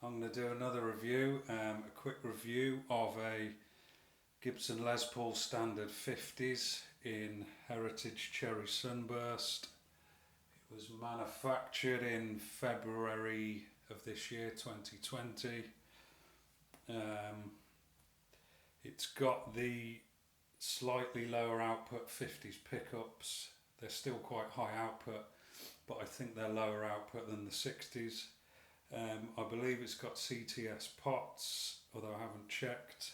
I'm going to do another review, a quick review of a Gibson Les Paul Standard 50s in Heritage Cherry Sunburst. It was manufactured in February of this year, 2020. It's got the slightly lower output 50s pickups. They're still quite high output, but I think they're lower output than the 60s. I believe it's got CTS pots, although I haven't checked.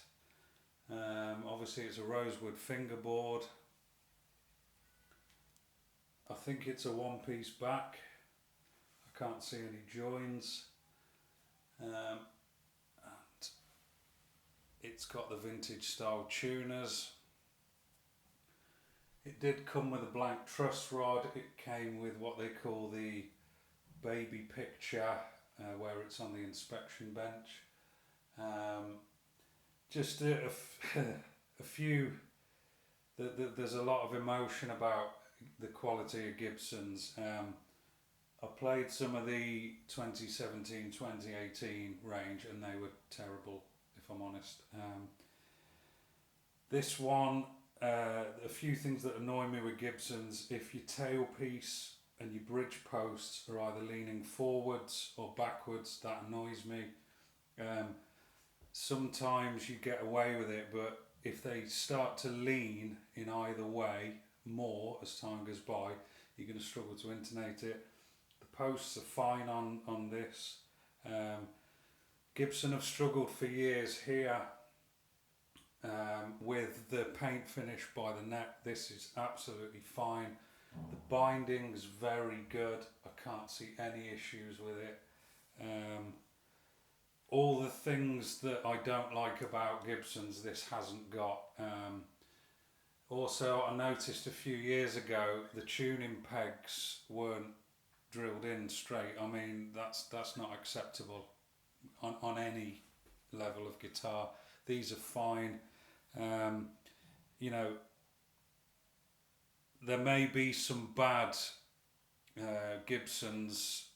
Obviously it's a rosewood fingerboard. I think it's a one-piece back. I can't see any joins. And it's got the vintage style tuners. It did come with a blank truss rod. It came with what they call the baby picture, where it's on the inspection bench. Just a few, there's a lot of emotion about the quality of Gibsons. I played some of the 2017-2018 range and they were terrible, if I'm honest. This one, a few things that annoy me with Gibsons: if your tailpiece and your bridge posts are either leaning forwards or backwards, that annoys me. Sometimes you get away with it, but if they start to lean in either way more as time goes by, you're going to struggle to intonate it. The posts are fine on this. Gibson have struggled for years here with the paint finish by the neck. This is absolutely fine. The binding's very good. I can't see any issues with it. All the things that I don't like about Gibsons, this hasn't got. Also, I noticed a few years ago the tuning pegs weren't drilled in straight. I mean, that's not acceptable on any level of guitar. These are fine. You know, there may be some bad Gibsons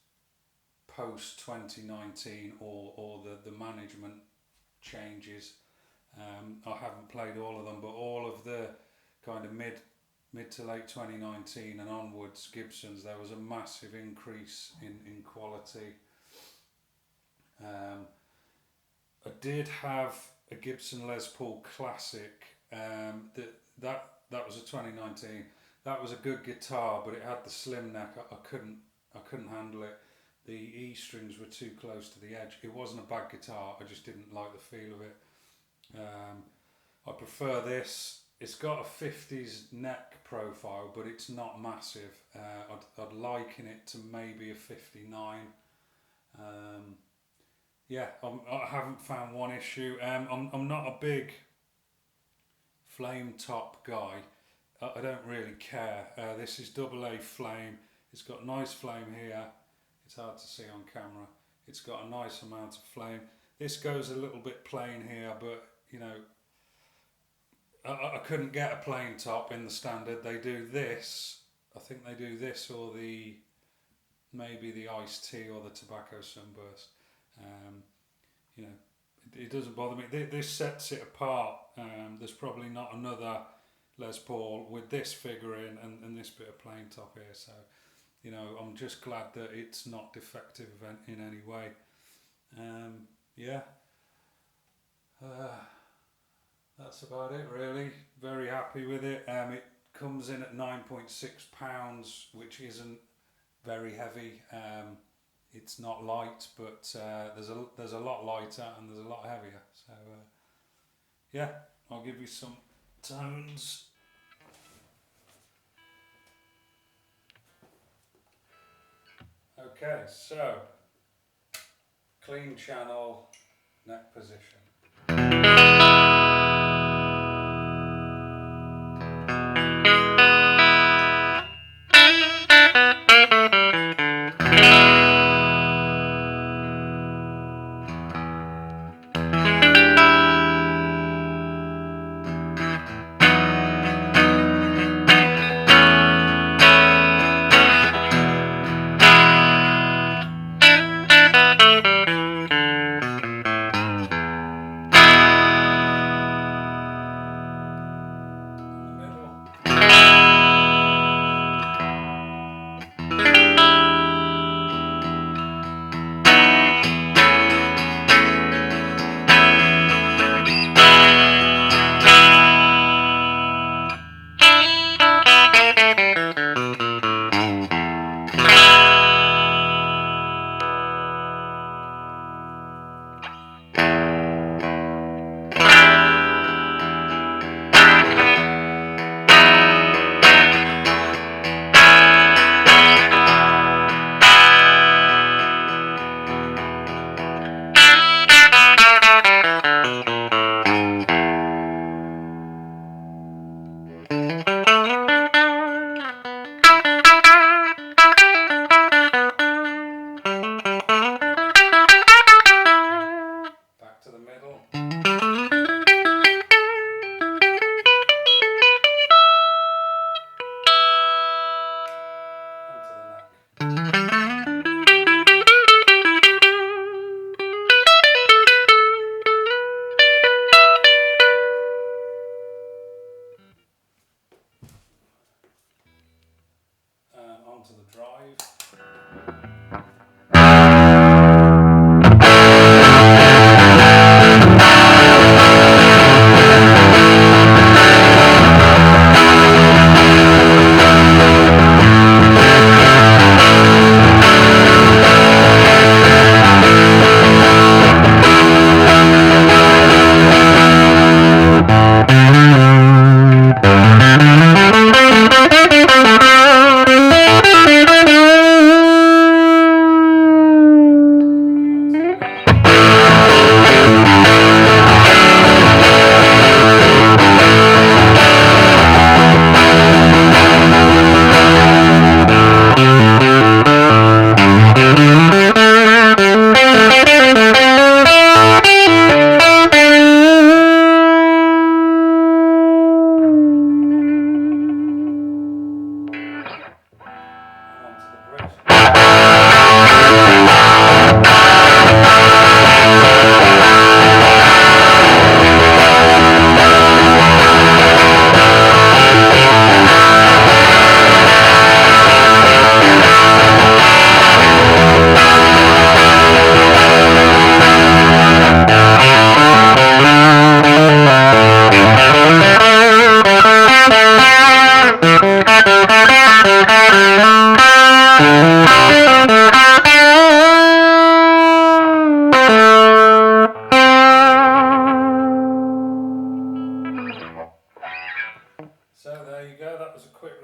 post 2019 or the management changes. I haven't played all of them, but all of the kind of mid to late 2019 and onwards Gibsons, there was a massive increase in quality. I did have a Gibson Les Paul Classic. That was a 2019. That was a good guitar, but it had the slim neck. I couldn't handle it. The E strings were too close to the edge. It wasn't a bad guitar, I just didn't like the feel of it. I prefer this. It's got a 50s neck profile, but it's not massive. I'd liken it to maybe a 59. I haven't found one issue. I'm not a big flame top guy. I don't really care. This is AA flame. It's got nice flame here. It's hard to see on camera. It's got a nice amount of flame. This goes a little bit plain here, but you know, I couldn't get a plain top in the standard. They do this. I think they do this or maybe the iced tea or the tobacco sunburst. You know, it doesn't bother me. This sets it apart. There's probably not another Les Paul with this figurine and this bit of plain top here. So, you know, I'm just glad that it's not defective in any way. That's about it really. Very happy with it. It comes in at 9.6 pounds, which isn't very heavy. It's not light, but there's a lot lighter and there's a lot heavier. So I'll give you some tones. Okay, so clean channel, neck position.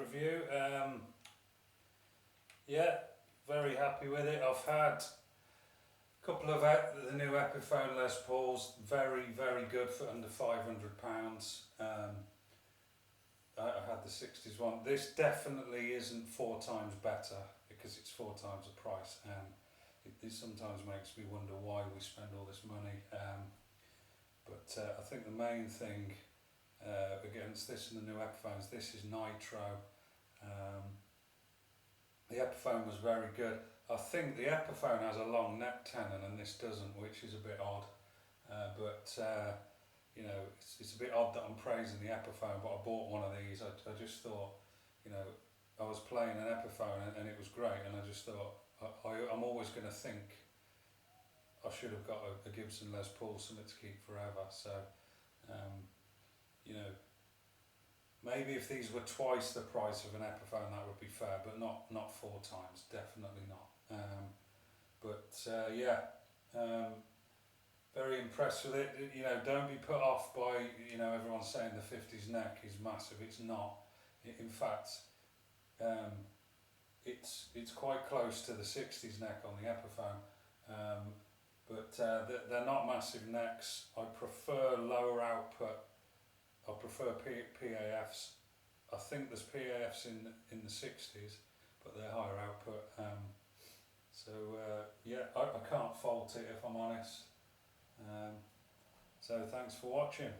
review. Yeah, very happy with it. I've had a couple of the new Epiphone Les Pauls, very good for under £500. I had the 60s one. This definitely isn't 4 times better because it's 4 times the price, and it sometimes makes me wonder why we spend all this money. But I think the main thing against this and the new Epiphones, this is nitro. The Epiphone was very good. I think the Epiphone has a long neck tenon and this doesn't, which is a bit odd. You know, it's a bit odd that I'm praising the Epiphone, but I bought one of these. I just thought, you know, I was playing an Epiphone and it was great, and I just thought, I'm always going to think I should have got a Gibson Les Paul, something to keep forever. So, you know, maybe if these were twice the price of an Epiphone, that would be fair, but not 4 times, definitely not. Very impressed with it. You know, don't be put off by, you know, everyone saying the 50's neck is massive. It's not. In fact, it's quite close to the 60's neck on the Epiphone. They're not massive necks. I prefer lower output. I prefer PAFs. I think there's PAFs in the 60's, but they're higher output. I can't fault it if I'm honest. So thanks for watching.